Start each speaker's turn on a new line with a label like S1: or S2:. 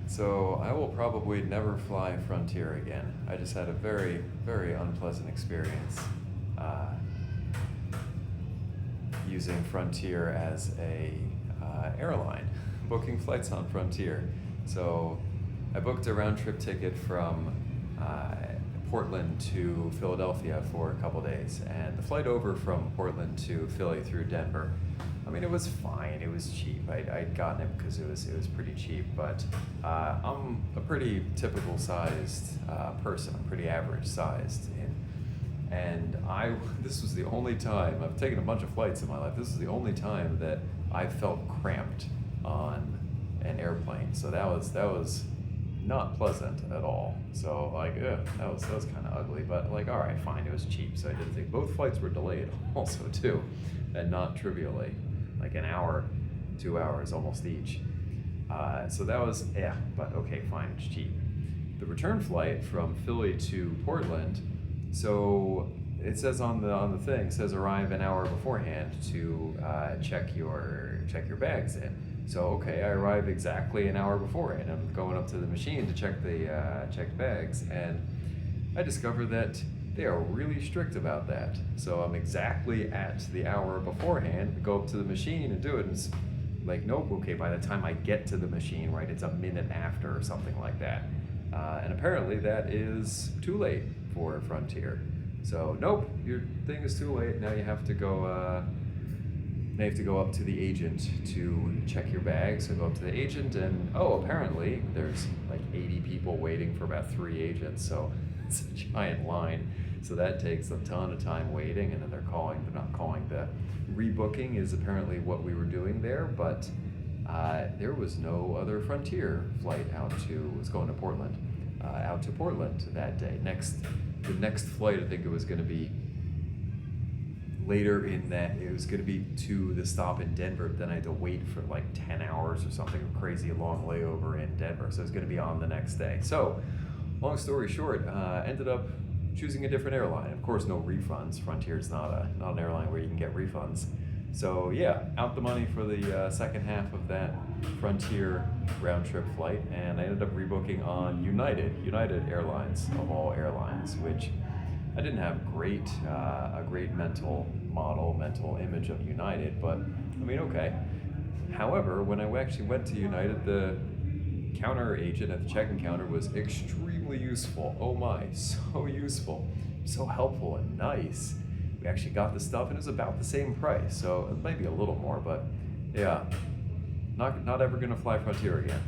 S1: So I will probably never fly Frontier again. I just had a very, very unpleasant experience uh, using Frontier as a airline, booking flights on Frontier. So I booked a round trip ticket from uh, Portland to Philadelphia for a couple days, and the flight over from Portland to Philly through Denver. I mean, it was fine. It was cheap. I'd gotten it because it was pretty cheap. But I'm a pretty typical sized person. I'm pretty average sized, and I this was the only time I've taken a bunch of flights in my life. This is the only time that I felt cramped on an airplane. So that was not pleasant at all. So like, ugh, that was kind of ugly. But like, all right, fine. It was cheap, so I didn't think. Both flights were delayed also too, and not trivially, like an hour, 2 hours almost each. So that was yeah, but okay, fine. It's cheap. The return flight from Philly to Portland. So it says on the thing, it says arrive an hour beforehand to check your bags in. So okay, I arrive exactly an hour beforehand. I'm going up to the machine to check the checked bags, and I discover that they are really strict about that. So I'm exactly at the hour beforehand, go up to the machine and do it, and it's like, nope, okay, by the time I get to the machine, right, it's a minute after or something like that. And apparently that is too late for Frontier. So nope, your thing is too late. Now you have to go. Now you have to go up to the agent to check your bag. So go up to the agent, and oh, apparently there's like 80 people waiting for about 3 agents. So it's a giant line. So that takes a ton of time waiting, and then they're not calling. The rebooking is apparently what we were doing there, but there was no other Frontier flight was going to Portland, out to Portland that day. The next flight, I think it was going to be later in that, it was going to be to the stop in Denver, but then I had to wait for like 10 hours or something, a crazy long layover in Denver. So it was going to be on the next day. So long story short, ended up choosing a different airline. Of course, no refunds. Frontier's not an airline where you can get refunds. So yeah, out the money for the second half of that Frontier round trip flight, and I ended up rebooking on United Airlines of all airlines, which I didn't have a great mental image of United, but I mean, okay. However, when I actually went to United, the counter agent at the check-in counter was extremely useful. Oh my, so useful, so helpful and nice. We actually got the stuff, and it was about the same price, so it might be a little more, but yeah, not ever gonna fly Frontier again.